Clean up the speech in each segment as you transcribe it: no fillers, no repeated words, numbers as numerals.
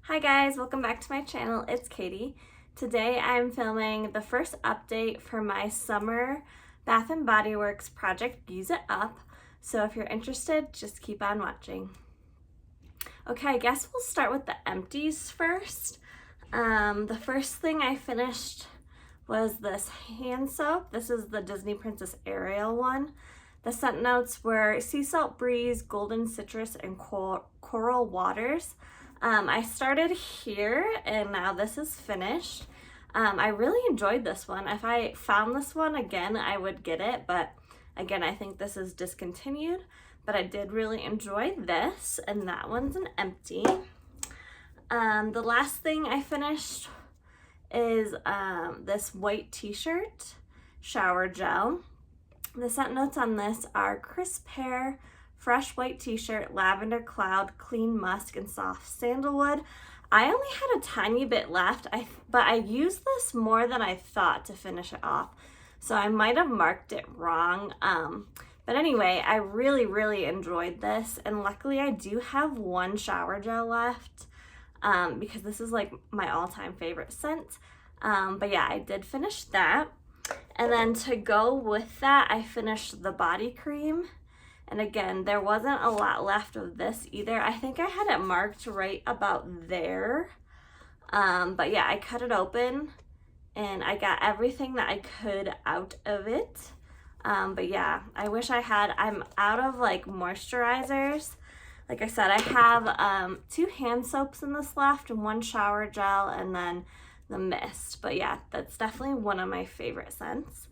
Hi guys, welcome back to my channel. It's Katie. Today I'm filming the first update for my summer Bath & Body Works project, Use It Up. So if you're interested, just keep on watching. Okay, I guess we'll start with the empties first. The first thing I finished was this hand soap. This is the Disney Princess Ariel one. The scent notes were sea salt breeze, golden citrus, and coral waters. I started here and now this is finished. I really enjoyed this one. If I found this one again, I would get it, but again, I think this is discontinued, but I did really enjoy this, and that one's an empty. The last thing I finished is this white t-shirt shower gel. The scent notes on this are crisp hair, fresh white t-shirt, lavender cloud, clean musk, and soft sandalwood. I only had a tiny bit left, but I used this more than I thought to finish it off. So I might have marked it wrong. But anyway, I really enjoyed this. And luckily I do have one shower gel left because this is like my all-time favorite scent. But yeah, I did finish that. And then to go with that, I finished the body cream. And again, there wasn't a lot left of this either. I think I had it marked right about there. But yeah, I cut it open and I got everything that I could out of it. But yeah, I wish I had, I'm out of like moisturizers. Like I said, I have 2 hand soaps in this left and 1 shower gel and then the mist. But yeah, that's definitely one of my favorite scents.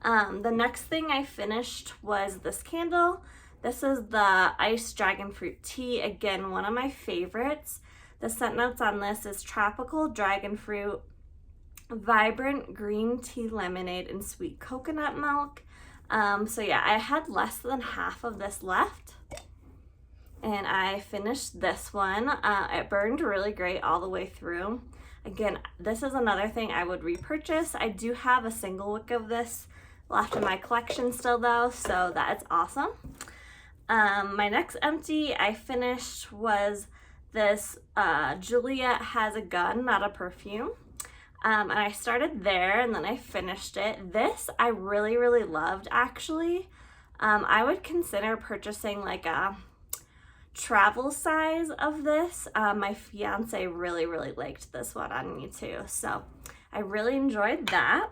The next thing I finished was this candle. This is the Iced Dragon Fruit Tea. Again, one of my favorites. The scent notes on this is tropical dragon fruit, vibrant green tea lemonade, and sweet coconut milk. So yeah, I had less than half of this left. And I finished this one. It burned really great all the way through. Again, this is another thing I would repurchase. I do have a single wick of this left in my collection still though, so that is awesome. My next empty I finished was this Juliet Has a Gun, Not a Perfume. And I started there and then I finished it. This I really loved actually. I would consider purchasing like a travel size of this. My fiance really liked this one on me too, so I really enjoyed that.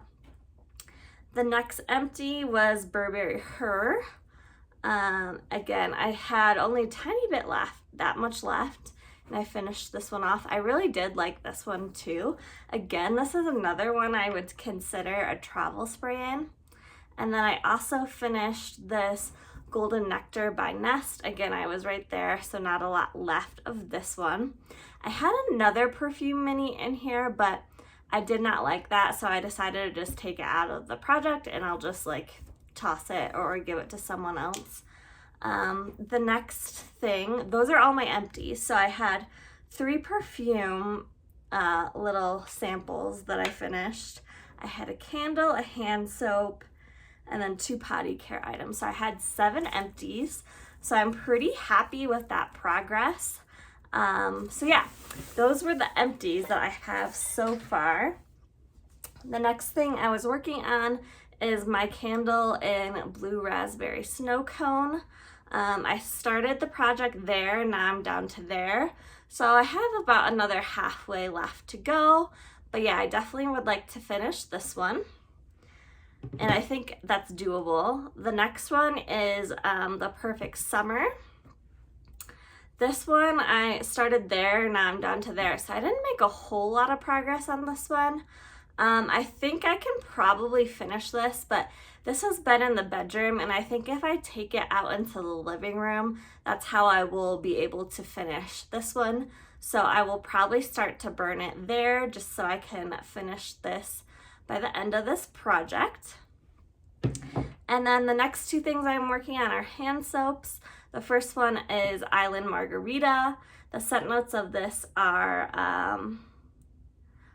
The next empty was Burberry Her. Again, I had only a tiny bit left, that much left, and I finished this one off. I really did like this one too. Again, this is another one I would consider a travel spray in. And then I also finished this Golden Nectar by Nest. Again, I was right there, so not a lot left of this one. I had another perfume mini in here, but I did not like that, so I decided to just take it out of the project and I'll just like toss it or give it to someone else. The next thing, those are all my empties. So I had 3 perfume little samples that I finished. I had a candle, a hand soap, and then 2 potty care items. So I had 7 empties. So I'm pretty happy with that progress. So yeah, those were the empties that I have so far. The next thing I was working on is my candle in Blue Raspberry Snow Cone. I started the project there, now I'm down to there. So I have about another halfway left to go. But yeah, I definitely would like to finish this one. And I think that's doable. The next one is the Perfect Summer. This one, I started there, now I'm down to there. So I didn't make a whole lot of progress on this one. I think I can probably finish this, but this has been in the bedroom, and I think if I take it out into the living room, that's how I will be able to finish this one. So I will probably start to burn it there just so I can finish this by the end of this project. And then the next 2 things I'm working on are hand soaps. The first one is Island Margarita. The scent notes of this are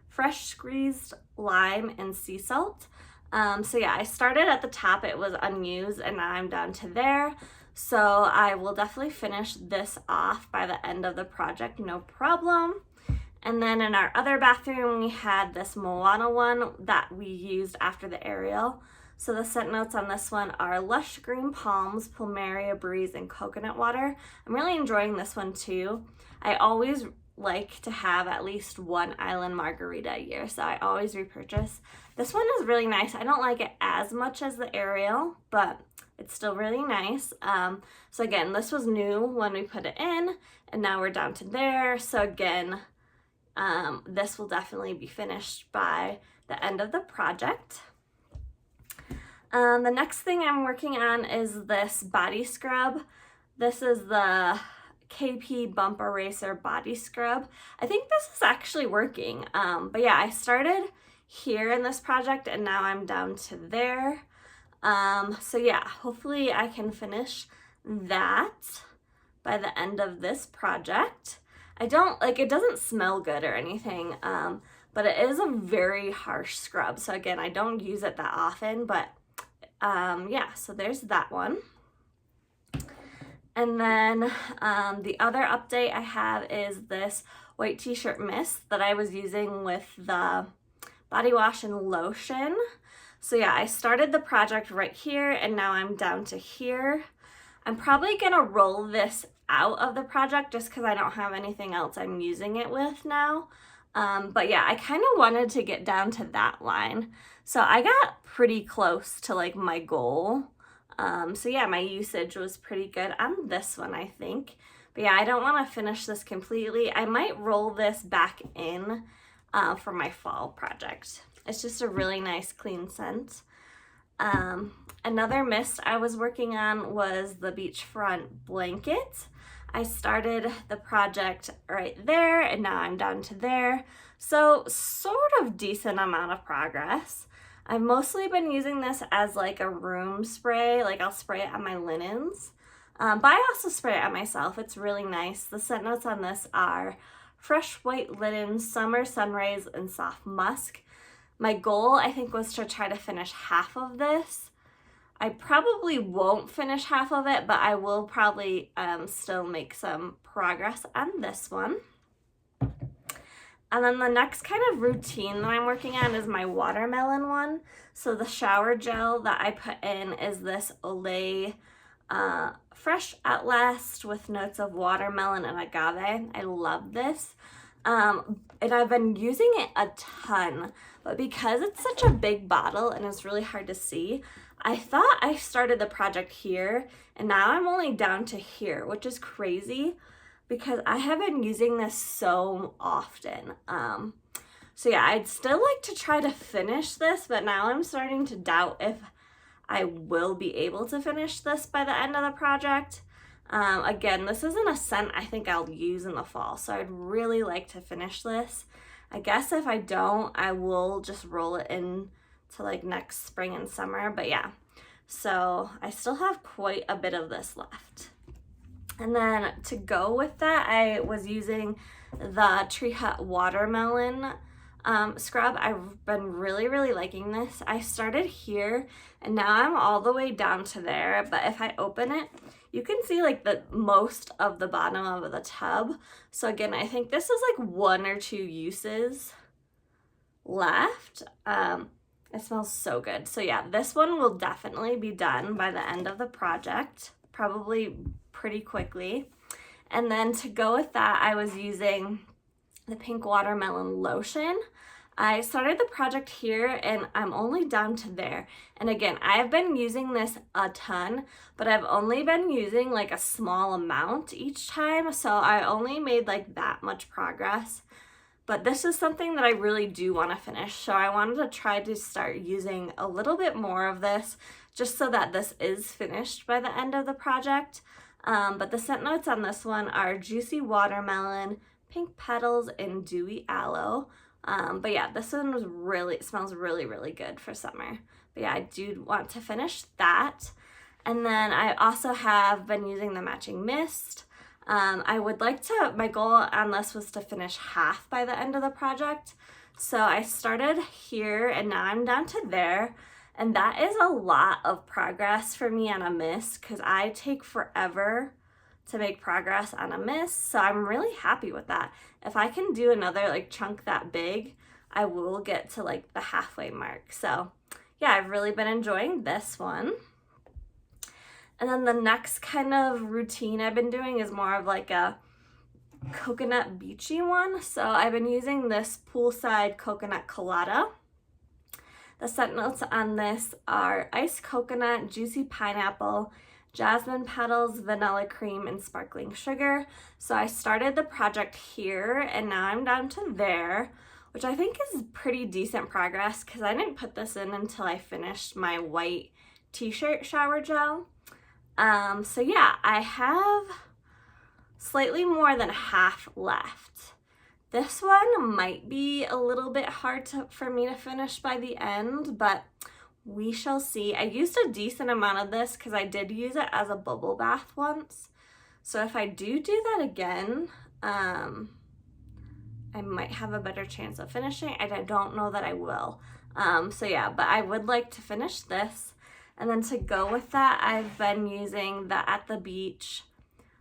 fresh squeezed lime and sea salt. So yeah, I started at the top, it was unused, and now I'm down to there. So I will definitely finish this off by the end of the project, no problem. And then in our other bathroom, we had this Moana one that we used after the aerial. So the scent notes on this one are lush green palms, plumeria breeze, and coconut water. I'm really enjoying this one too. I always like to have at least one island margarita a year, so I always repurchase. This one is really nice. I don't like it as much as the aerial, but it's still really nice. So again, this was new when we put it in, and now we're down to there. So again, this will definitely be finished by the end of the project. The next thing I'm working on is this body scrub. This is the KP Bump Eraser Body Scrub. I think this is actually working. But yeah, I started here in this project and now I'm down to there. So yeah, hopefully I can finish that by the end of this project. It doesn't smell good or anything, but it is a very harsh scrub. So again, I don't use it that often, but yeah, so there's that one. And then the other update I have is this white t-shirt mist that I was using with the body wash and lotion. So yeah, I started the project right here and now I'm down to here. I'm probably gonna roll this out of the project just because I don't have anything else I'm using it with now. But yeah, I kind of wanted to get down to that line. So I got pretty close to like my goal. So yeah, my usage was pretty good on this one, I think. But yeah, I don't want to finish this completely. I might roll this back in for my fall project. It's just a really nice clean scent. Another mist I was working on was the beachfront blanket. I started the project right there and now I'm down to there. So sort of decent amount of progress. I've mostly been using this as like a room spray, like I'll spray it on my linens. But I also spray it on myself. It's really nice. The scent notes on this are fresh white linen, summer sunrays, and soft musk. My goal, I think, was to try to finish half of this. I probably won't finish half of it, but I will probably still make some progress on this one. And then the next kind of routine that I'm working on is my watermelon one. So the shower gel that I put in is this Olay Fresh Outlast with notes of watermelon and agave. I love this. And I've been using it a ton, but because it's such a big bottle and it's really hard to see, I thought I started the project here and now I'm only down to here, which is crazy because I have been using this so often. So yeah, I'd still like to try to finish this, but now I'm starting to doubt if I will be able to finish this by the end of the project. Again, this isn't a scent I think I'll use in the fall, so I'd really like to finish this. I guess if I don't, I will just roll it in to like next spring and summer, but yeah. So I still have quite a bit of this left. And then to go with that, I was using the Tree Hut Watermelon scrub. I've been really liking this. I started here and now I'm all the way down to there, but if I open it, you can see like the most of the bottom of the tub. So again, I think this is like 1 or 2 uses left. It smells so good. So yeah, this one will definitely be done by the end of the project, probably pretty quickly. And then to go with that, I was using the pink watermelon lotion. I started the project here and I'm only down to there. And again, I've been using this a ton, but I've only been using like a small amount each time. So I only made like that much progress. But this is something that I really do want to finish. So I wanted to try to start using a little bit more of this just so that this is finished by the end of the project. But the scent notes on this one are juicy watermelon, pink petals, and dewy aloe. But yeah, this one was it smells really good for summer. But yeah, I do want to finish that. And then I also have been using the matching mist. I would like to, my goal on this was to finish half by the end of the project. So I started here and now I'm down to there. And that is a lot of progress for me on a mist because I take forever to make progress on a mist, so I'm really happy with that. If I can do another like chunk that big, I will get to like the halfway mark. So yeah, I've really been enjoying this one. And then the next kind of routine I've been doing is more of like a coconut beachy one. So I've been using this poolside coconut colada. The scent notes on this are iced coconut, juicy pineapple, jasmine petals, vanilla cream, and sparkling sugar. So I started the project here and now I'm down to there, which I think is pretty decent progress because I didn't put this in until I finished my white t-shirt shower gel. So yeah, I have slightly more than half left. This one might be a little bit hard for me to finish by the end, but we shall see. I used a decent amount of this because I did use it as a bubble bath once. So if I do that again, I might have a better chance of finishing. I don't know that I will. So yeah, but I would like to finish this. And then to go with that, I've been using the At the Beach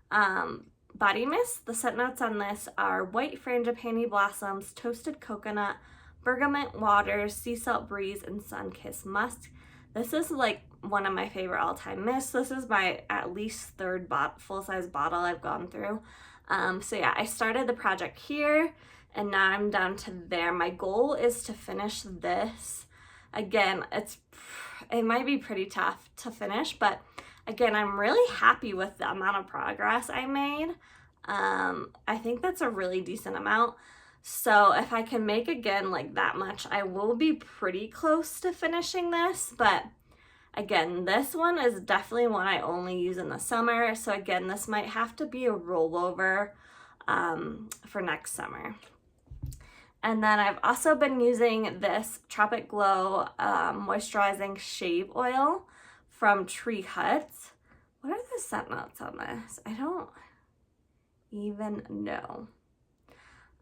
body mist. The scent notes on this are white frangipani blossoms, toasted coconut, bergamot waters, sea salt breeze, and sun-kissed musk. This is like one of my favorite all-time mists. This is my at least third full-size bottle I've gone through. So yeah, I started the project here and now I'm down to there. My goal is to finish this. Again, it might be pretty tough to finish, but again, I'm really happy with the amount of progress I made. I think that's a really decent amount. So if I can make again like that much, I will be pretty close to finishing this. But again, this one is definitely one I only use in the summer. So again, this might have to be a rollover for next summer. And then I've also been using this Tropic Glow moisturizing shave oil from Tree Huts. What are the scent notes on this? I don't even know.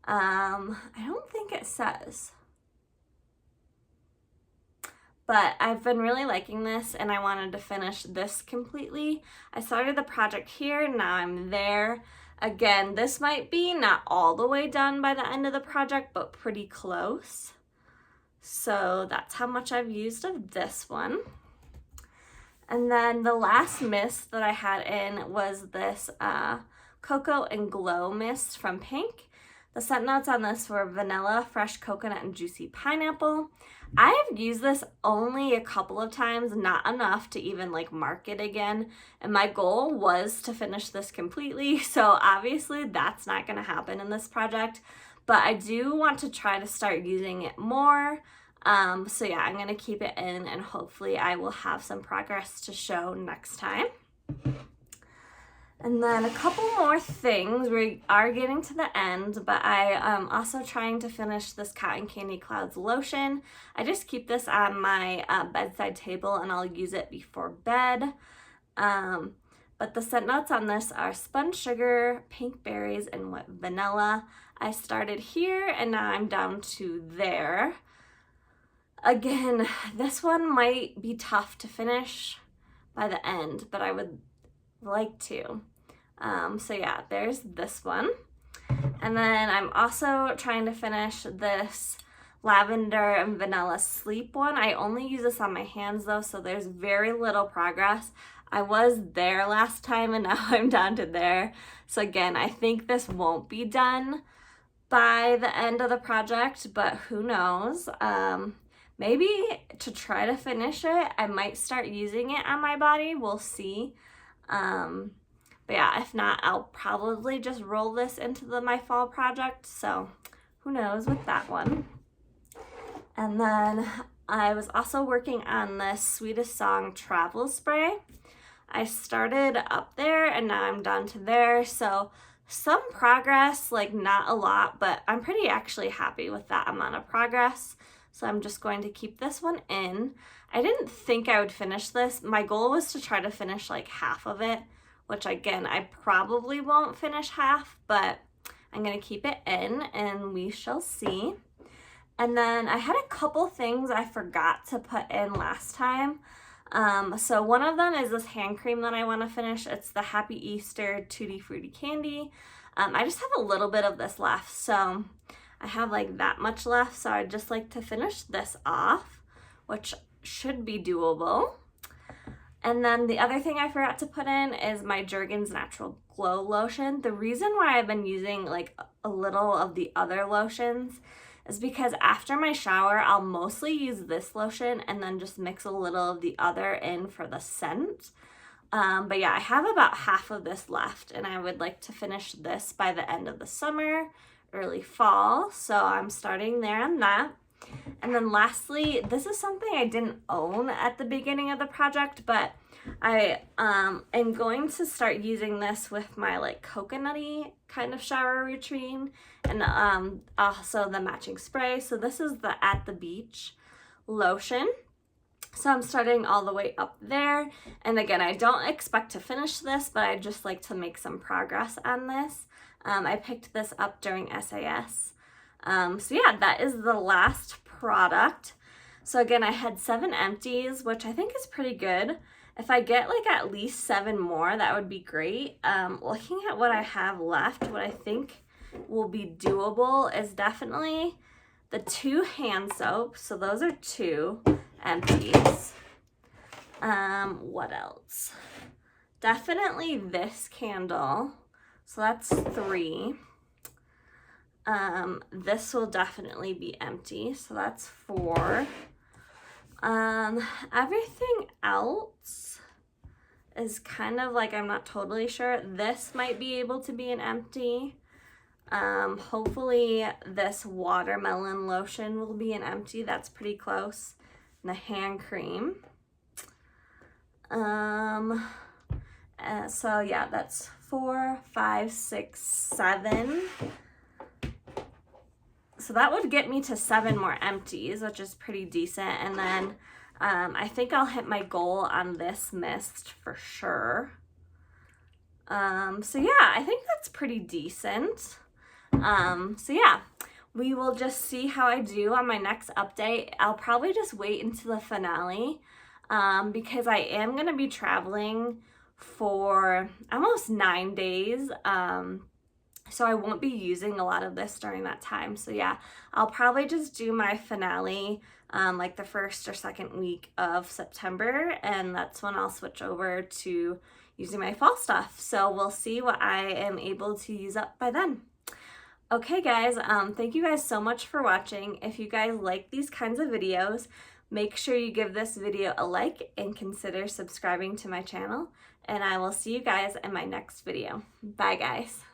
I don't think it says. But I've been really liking this and I wanted to finish this completely. I started the project here, now I'm there. Again, this might be not all the way done by the end of the project, but pretty close. So that's how much I've used of this one. And then the last mist that I had in was this Cocoa and Glow mist from Pink. The scent notes on this were vanilla, fresh coconut, and juicy pineapple. I have used this only a couple of times, not enough to even like mark it again. And my goal was to finish this completely. So obviously that's not going to happen in this project, but I do want to try to start using it more. So yeah, I'm going to keep it in and hopefully I will have some progress to show next time. And then a couple more things. We are getting to the end, but I am also trying to finish this Cotton Candy Clouds lotion. I just keep this on my bedside table and I'll use it before bed. But the scent notes on this are spun sugar, pink berries, and wet vanilla. I started here and now I'm down to there. Again, this one might be tough to finish by the end, but I would like to. So yeah, there's this one. And then I'm also trying to finish this lavender and vanilla sleep one. I only use this on my hands though, so there's very little progress. I was there last time and now I'm down to there. So again, I think this won't be done by the end of the project, but who knows? Maybe to try to finish it, I might start using it on my body. We'll see. But yeah, if not, I'll probably just roll this into my fall project. So who knows with that one. And then I was also working on this Sweetest Song travel spray. I started up there and now I'm down to there. So some progress, like not a lot, but I'm pretty actually happy with that amount of progress. So I'm just going to keep this one in. I didn't think I would finish this. My goal was to try to finish like half of it, which again, I probably won't finish half, but I'm gonna keep it in and we shall see. And then I had a couple things I forgot to put in last time. So one of them is this hand cream that I want to finish. It's the Happy Easter Tutti Frutti Candy. I just have a little bit of this left, so I have like that much left, so I'd just like to finish this off, which should be doable. And then the other thing I forgot to put in is my Jergens Natural Glow Lotion. The reason why I've been using like a little of the other lotions is because after my shower, I'll mostly use this lotion and then just mix a little of the other in for the scent. But yeah, I have about half of this left, and I would like to finish this by the end of the summer, early fall. So I'm starting there on that. And then lastly, this is something I didn't own at the beginning of the project, but I am going to start using this with my like coconutty kind of shower routine, and also the matching spray. So this is the At the Beach lotion. So I'm starting all the way up there. And again, I don't expect to finish this, but I just like to make some progress on this. I picked this up during SAS. So yeah, that is the last product. So again, I had 7 empties, which I think is pretty good. If I get like at least 7 more, that would be great. Looking at what I have left, what I think will be doable is definitely the 2 hand soaps. So those are 2 empties. What else? Definitely this candle. So that's 3. This will definitely be empty, so that's 4. Everything else is kind of like, I'm not totally sure. This might be able to be an empty. Hopefully this watermelon lotion will be an empty. That's pretty close. And the hand cream. So yeah, that's 4, 5, 6, 7. So that would get me to 7 more empties, which is pretty decent. And then I think I'll hit my goal on this mist for sure. So yeah, I think that's pretty decent. So yeah, we will just see how I do on my next update. I'll probably just wait until the finale because I am going to be traveling for almost 9 days. So I won't be using a lot of this during that time. So yeah, I'll probably just do my finale like the 1st or 2nd week of September, and that's when I'll switch over to using my fall stuff. So we'll see what I am able to use up by then. Okay guys, thank you guys so much for watching. If you guys like these kinds of videos, make sure you give this video a like and consider subscribing to my channel, and I will see you guys in my next video. Bye guys.